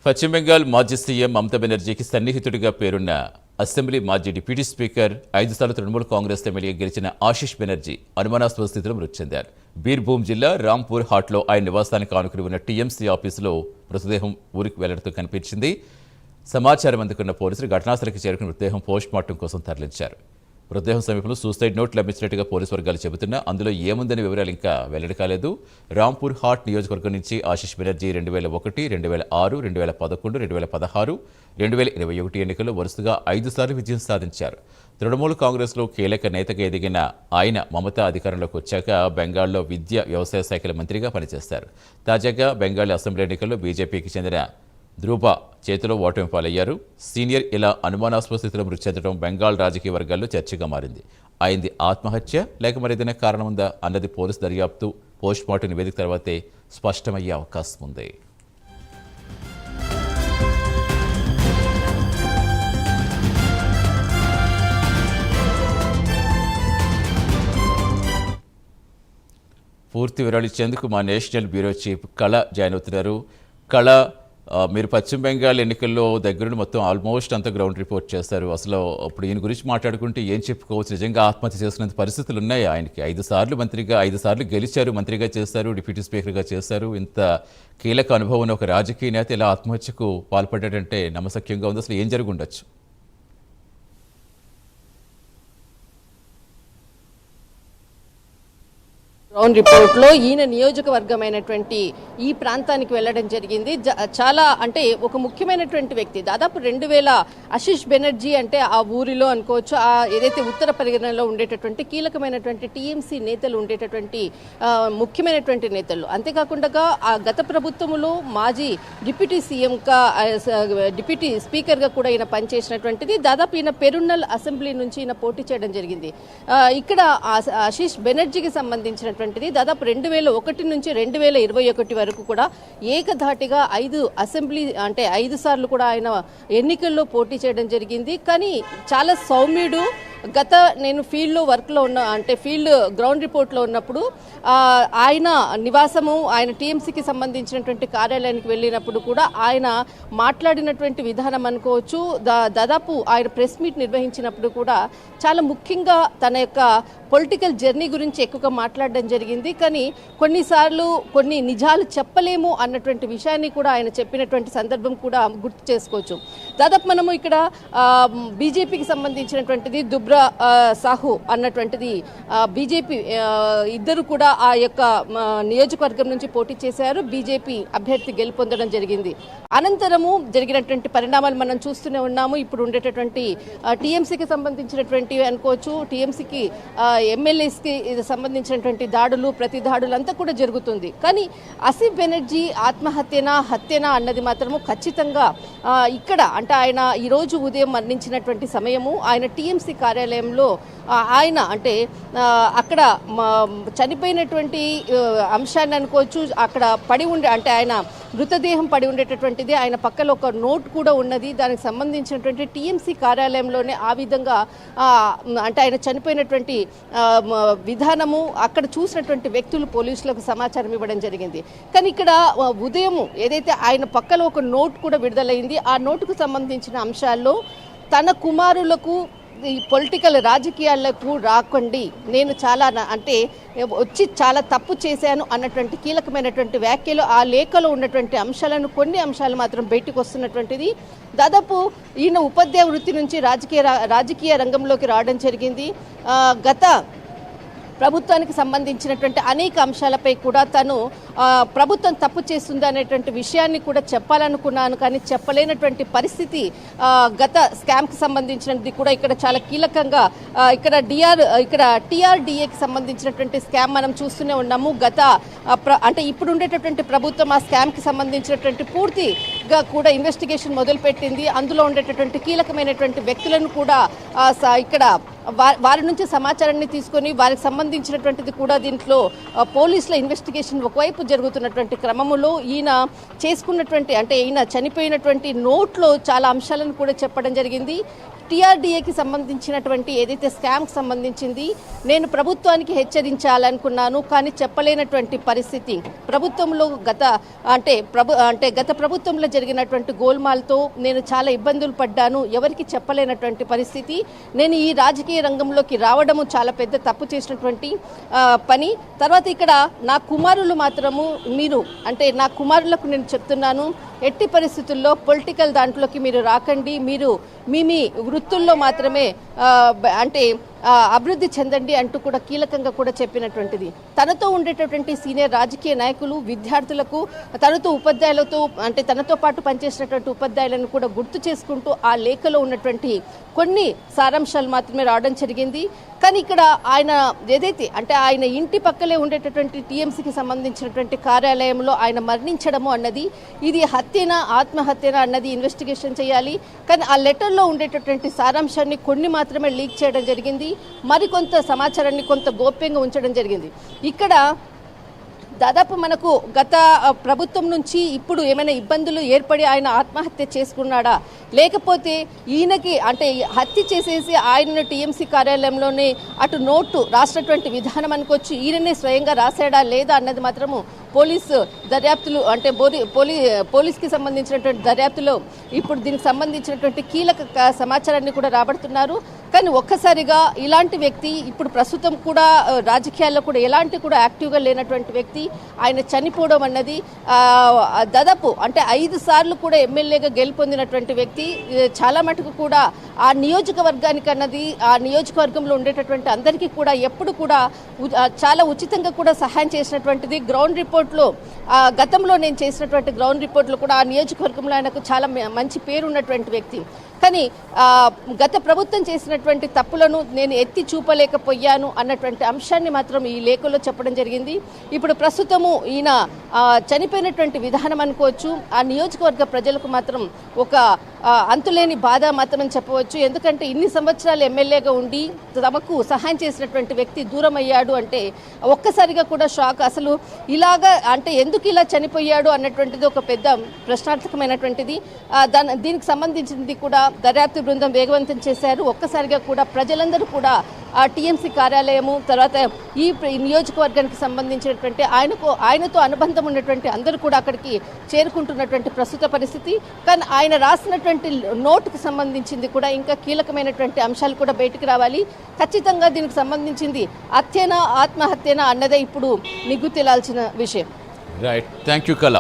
పశ్చిమ బెంగాల్ మాజీ సీఎం మమతా బెనర్జీకి సన్నిహితుడిగా పేరున్న అసెంబ్లీ మాజీ డిప్యూటీ స్పీకర్ 5 సార్లు తృణమూల్ కాంగ్రెస్ ఎమ్మెల్యే గెలిచిన ఆశిష్ బెనర్జీ అనుమానాస్పద స్థితిలో మృతి చెందారు. బీర్భూమ్ జిల్లా రాంపూర్ హాట్లో ఆయన నివాసానికి ఆనుకుని ఉన్న టీఎంసీ ఆఫీసులో మృతదేహం ఊరికి వెళ్లడంతో కనిపించింది. సమాచారం అందుకున్న పోలీసులు ఘటనాస్థలికి చేరుకుని మృతదేహం పోస్టుమార్టం కోసం తరలించారు. మృతదేహం సమీపంలో సూసైడ్ నోట్ లభించినట్టుగా పోలీసు వర్గాలు చెబుతున్నా అందులో ఏముందనే వివరాలు ఇంకా వెల్లడి కాలేదు. రాంపూర్ హాట్ నియోజకవర్గం నుంచి ఆశిష్ బెనర్జీ 2001, 2006, 2011, 2016, 2021 ఎన్నికల్లో వరుసగా 5 సార్లు విజయం సాధించారు. తృణమూల్ కాంగ్రెస్లో కీలక నేతగా ఎదిగిన ఆయన మమతా అధికారంలోకి వచ్చాక బెంగాల్లో విద్య, వ్యవసాయ శాఖల మంత్రిగా పనిచేశారు. తాజాగా బెంగాల్ అసెంబ్లీ ఎన్నికల్లో బీజేపీకి చెందిన ధ్రువ చేతిలో ఓటమి పాలయ్యారు. సీనియర్ ఇలా అనుమానాస్పద స్థితిలో మృతి చెందడం బెంగాల్ రాజకీయ వర్గాల్లో చర్చగా మారింది. అయింది ఆత్మహత్య లేక మరేదైనా కారణం ఉందా అన్నది పోలీసు దర్యాప్తు, పోస్టుమార్టం నివేదిక తర్వాతే స్పష్టమయ్యే అవకాశం ఉంది. పూర్తి వివరాలు ఇచ్చేందుకు మా నేషనల్ బ్యూరో చీఫ్ కళ జాయిన్ అవుతున్నారు. కళ, మీరు పశ్చిమ బెంగాల్ ఎన్నికల్లో దగ్గరుండి మొత్తం ఆల్మోస్ట్ అంతా గ్రౌండ్ రిపోర్ట్ చేస్తారు. అసలు అప్పుడు ఈయన గురించి మాట్లాడుకుంటే ఏం చెప్పుకోవచ్చు? నిజంగా ఆత్మహత్య చేసుకునే పరిస్థితులు ఉన్నాయి ఆయనకి. 5 సార్లు మంత్రిగా, 5 సార్లు గెలిచారు, మంత్రిగా చేశారు, డిప్యూటీ స్పీకర్గా చేశారు. ఇంత కీలక అనుభవం ఉన్న ఒక రాజకీయ నేత ఇలా ఆత్మహత్యకు పాల్పడ్డాడంటే నమ్మశక్యంగా ఉంది. అసలు ఏం జరిగి ఉండొచ్చు? గ్రౌండ్ రిపోర్ట్లో ఈయన నియోజకవర్గమైనటువంటి ఈ ప్రాంతానికి వెళ్ళడం జరిగింది. చాలా అంటే ఒక ముఖ్యమైనటువంటి వ్యక్తి. దాదాపు 2000 ఆశిష్ బెనర్జీ అంటే ఆ ఊరిలో అనుకోవచ్చు, ఆ ఏదైతే ఉత్తర పరిగణనలో ఉండేటటువంటి కీలకమైనటువంటి టీఎంసీ నేతలు ఉండేటటువంటి ముఖ్యమైనటువంటి నేతలు. అంతేకాకుండా ఆ గత ప్రభుత్వంలో మాజీ డిప్యూటీ సీఎంగా, డిప్యూటీ స్పీకర్గా కూడా ఈయన పనిచేసినటువంటిది. దాదాపు ఈయన పెరున్నల్ అసెంబ్లీ నుంచి ఈయన పోటీ చేయడం జరిగింది. ఇక్కడ ఆశిష్ బెనర్జీకి సంబంధించినటువంటి దాదాపు 2001 నుంచి 2021 వరకు కూడా ఏకధాటిగా 5 అసెంబ్లీ అంటే 5 సార్లు కూడా ఆయన ఎన్నికల్లో పోటీ చేయడం జరిగింది. కానీ చాలా సౌమ్యుడు. నేను ఫీల్డ్లో వర్క్లో ఉన్న అంటే ఫీల్డ్ గ్రౌండ్ రిపోర్ట్లో ఉన్నప్పుడు ఆయన నివాసము, ఆయన టీఎంసీకి సంబంధించినటువంటి కార్యాలయానికి వెళ్ళినప్పుడు కూడా ఆయన మాట్లాడినటువంటి విధానం అనుకోవచ్చు. దాదాపు ఆయన ప్రెస్ మీట్ నిర్వహించినప్పుడు కూడా చాలా ముఖ్యంగా తన యొక్క పొలిటికల్ జర్నీ గురించి ఎక్కువగా మాట్లాడడం జరిగింది. కానీ కొన్నిసార్లు కొన్ని నిజాలు చెప్పలేము అన్నటువంటి విషయాన్ని కూడా ఆయన చెప్పినటువంటి సందర్భం కూడా గుర్తు చేసుకోవచ్చు. దాదాపు మనము ఇక్కడ బీజేపీకి సంబంధించినటువంటిది దుబ్రా సాహు అన్నటువంటిది బీజేపీ ఇద్దరు కూడా ఆ యొక్క నియోజకవర్గం నుంచి పోటీ చేశారు. బీజేపీ అభ్యర్థి గెలుపొందడం జరిగింది. అనంతరము జరిగినటువంటి పరిణామాలు మనం చూస్తూనే ఉన్నాము. ఇప్పుడు ఉండేటటువంటి టీఎంసీకి సంబంధించినటువంటి అనుకోవచ్చు, టీఎంసీకి ఎమ్మెల్యేస్కి సంబంధించినటువంటి దాడులు, ప్రతి దాడులు అంతా కూడా జరుగుతుంది. కానీ ఆసిఫ్ బెనర్జీ ఆత్మహత్యనా హత్యనా అన్నది మాత్రము ఖచ్చితంగా ఇక్కడ అంటే ఆయన ఈరోజు ఉదయం మరణించినటువంటి సమయము ఆయన టీఎంసీ కార్యాలయంలో ఆయన అంటే అక్కడ చనిపోయినటువంటి అంశాన్ని అనుకోవచ్చు, అక్కడ పడి ఉండే అంటే ఆయన మృతదేహం పడి ఉండేటటువంటిది, ఆయన పక్కన ఒక నోట్ కూడా ఉన్నది. దానికి సంబంధించినటువంటి టీఎంసీ కార్యాలయంలోనే ఆ విధంగా అంటే ఆయన చనిపోయినటువంటి విధానము అక్కడ చూసినటువంటి వ్యక్తులు పోలీసులకు సమాచారం ఇవ్వడం జరిగింది. కానీ ఇక్కడ ఉదయం ఏదైతే ఆయన పక్కన ఒక నోట్ కూడా విడుదలైంది, ఆ నోటుకు సంబంధించిన అంశాల్లో తన కుమారులకు ఈ పొలిటికల్ రాజకీయాలకు రాకండి, నేను చాలా అంటే వచ్చి చాలా తప్పు చేశాను అన్నటువంటి కీలకమైనటువంటి వ్యాఖ్యలు ఆ లేఖలో ఉన్నటువంటి అంశాలను, కొన్ని అంశాలు మాత్రం బయటకు వస్తున్నటువంటిది. దాదాపు ఈయన ఉపాధ్యాయ వృత్తి నుంచి రాజకీయ రంగంలోకి రావడం జరిగింది. గత ప్రభుత్వానికి సంబంధించినటువంటి అనేక అంశాలపై కూడా తను ప్రభుత్వం తప్పు చేస్తుంది అనేటువంటి విషయాన్ని కూడా చెప్పాలనుకున్నాను, కానీ చెప్పలేనటువంటి పరిస్థితి. గత స్కామ్కి సంబంధించినది కూడా ఇక్కడ చాలా కీలకంగా ఇక్కడ టీఆర్డీఏకి సంబంధించినటువంటి స్కామ్ మనం చూస్తూనే ఉన్నాము. అంటే ఇప్పుడు ఉండేటటువంటి ప్రభుత్వం ఆ స్కామ్కి సంబంధించినటువంటి పూర్తిగా కూడా ఇన్వెస్టిగేషన్ మొదలుపెట్టింది. అందులో ఉండేటటువంటి కీలకమైనటువంటి వ్యక్తులను కూడా ఇక్కడ వారి నుంచి సమాచారాన్ని తీసుకొని వారికి సంబంధించినటువంటిది కూడా దీంట్లో పోలీసుల ఇన్వెస్టిగేషన్ ఒకవైపు జరుగుతున్నటువంటి క్రమములో ఈయన చేసుకున్నటువంటి అంటే ఈయన చనిపోయినటువంటి నోట్లో చాలా అంశాలను కూడా చెప్పడం జరిగింది. టీఆర్డీఏకి సంబంధించినటువంటి ఏదైతే స్కామ్కి సంబంధించింది నేను ప్రభుత్వానికి హెచ్చరించాలనుకున్నాను, కానీ చెప్పలేనటువంటి పరిస్థితి. ప్రభుత్వంలో గత ప్రభుత్వంలో జరిగినటువంటి గోల్మాల్తో నేను చాలా ఇబ్బందులు పడ్డాను, ఎవరికి చెప్పలేనటువంటి పరిస్థితి. నేను ఈ రాజకీయ రంగంలోకి రావడము చాలా పెద్ద తప్పు చేసినటువంటి పని. తర్వాత ఇక్కడ నా కుమారులు మాత్రము నా కుమారులకు నేను చెప్తున్నాను, ఎట్టి పరిస్థితుల్లో పొలిటికల్ దాంట్లోకి మీరు రాకండి, మీరు మీ వృత్తుల్లో మాత్రమే అభివృద్ధి చెందండి అంటూ కూడా కీలకంగా కూడా చెప్పినటువంటిది. తనతో ఉండేటటువంటి సీనియర్ రాజకీయ నాయకులు, విద్యార్థులకు, తనతో పాటు పనిచేసినటువంటి ఉపాధ్యాయులను కూడా గుర్తు చేసుకుంటూ ఆ లేఖలో ఉన్నటువంటి కొన్ని సారాంశాలు మాత్రమే రావడం జరిగింది. కానీ ఇక్కడ ఆయన ఇంటి పక్కలే ఉండేటటువంటి టీఎంసీకి సంబంధించినటువంటి కార్యాలయంలో ఆయన మరణించడము అన్నది ఇది హత్యనా ఆత్మహత్యనా అన్నది ఇన్వెస్టిగేషన్ చేయాలి. కానీ ఆ లెటర్లో ఉండేటటువంటి సారాంశాన్ని కొన్ని మాత్రమే లీక్ చేయడం జరిగింది, మరికొంత సమాచారాన్ని కొంత గోప్యంగా ఉంచడం జరిగింది. ఇక్కడ దాదాపు మనకు గత ప్రభుత్వం నుంచి ఇప్పుడు ఏమైనా ఇబ్బందులు ఏర్పడి ఆయన ఆత్మహత్య చేసుకున్నాడా, లేకపోతే ఈయనకి హత్య చేసేసి ఆయనను టీఎంసీ కార్యాలయంలోనే అటు నోటు రాసినటువంటి విధానం అనుకోవచ్చు, ఈయననే స్వయంగా రాశాడా లేదా అన్నది మాత్రము పోలీసు దర్యాప్తులు పోలీస్కి సంబంధించినటువంటి దర్యాప్తులో ఇప్పుడు దీనికి సంబంధించినటువంటి కీలక సమాచారాన్ని కూడా రాబడుతున్నారు. కానీ ఒక్కసారిగా ఇలాంటి వ్యక్తి ఇప్పుడు ప్రస్తుతం కూడా రాజకీయాల్లో కూడా ఎలాంటి కూడా యాక్టివ్గా లేనటువంటి వ్యక్తి ఆయన చనిపోవడం అన్నది దాదాపు 5 సార్లు కూడా ఎమ్మెల్యేగా గెలుపొందినటువంటి వ్యక్తి చాలా మటుకు కూడా ఆ నియోజకవర్గానికి అన్నది ఆ నియోజకవర్గంలో ఉండేటటువంటి అందరికీ కూడా ఎప్పుడు కూడా చాలా ఉచితంగా కూడా సహాయం చేసినటువంటిది. గ్రౌండ్ రిపోర్ట్లో గతంలో నేను చేసినటువంటి గ్రౌండ్ రిపోర్ట్లో కూడా ఆ నియోజకవర్గంలో ఆయనకు చాలా మంచి పేరు ఉన్నటువంటి వ్యక్తి. కానీ గత ప్రభుత్వం చేసినటువంటి తప్పులను నేను ఎత్తి చూపలేకపోయాను అన్నటువంటి అంశాన్ని మాత్రం ఈ లేఖలో చెప్పడం జరిగింది. ఇప్పుడు ప్రస్తుతము ఈయన చనిపోయినటువంటి విధానం అనుకోవచ్చు, ఆ నియోజకవర్గ ప్రజలకు మాత్రం ఒక అంతులేని బాధ మాత్రం చెప్పవచ్చు. ఎందుకంటే ఇన్ని సంవత్సరాలు ఎమ్మెల్యేగా ఉండి తమకు సహాయం చేసినటువంటి వ్యక్తి దూరం అయ్యాడు అంటే ఒక్కసారిగా కూడా షాక్. అసలు ఎందుకు ఇలా చనిపోయాడు అన్నటువంటిది ఒక పెద్ద ప్రశ్నార్థకమైనటువంటిది. దీనికి సంబంధించింది కూడా దర్యాప్తు బృందం వేగవంతం చేశారు. ఒక్కసారిగా కూడా ప్రజలందరూ కూడా ఆ టీఎంసీ కార్యాలయము, తర్వాత ఈ నియోజకవర్గానికి సంబంధించినటువంటి ఆయనతో అనుబంధం ఉన్నటువంటి అందరూ కూడా అక్కడికి చేరుకుంటున్నటువంటి ప్రస్తుత పరిస్థితి. కానీ ఆయన రాసినటువంటి నోటుకు సంబంధించింది కూడా ఇంకా కీలకమైనటువంటి అంశాలు కూడా బయటికి రావాలి. ఖచ్చితంగా దీనికి సంబంధించింది హత్యనా ఆత్మహత్యనా అన్నదే ఇప్పుడు నిగ్గు తేలాల్సిన విషయం. రైట్, థ్యాంక్ యూ కళ.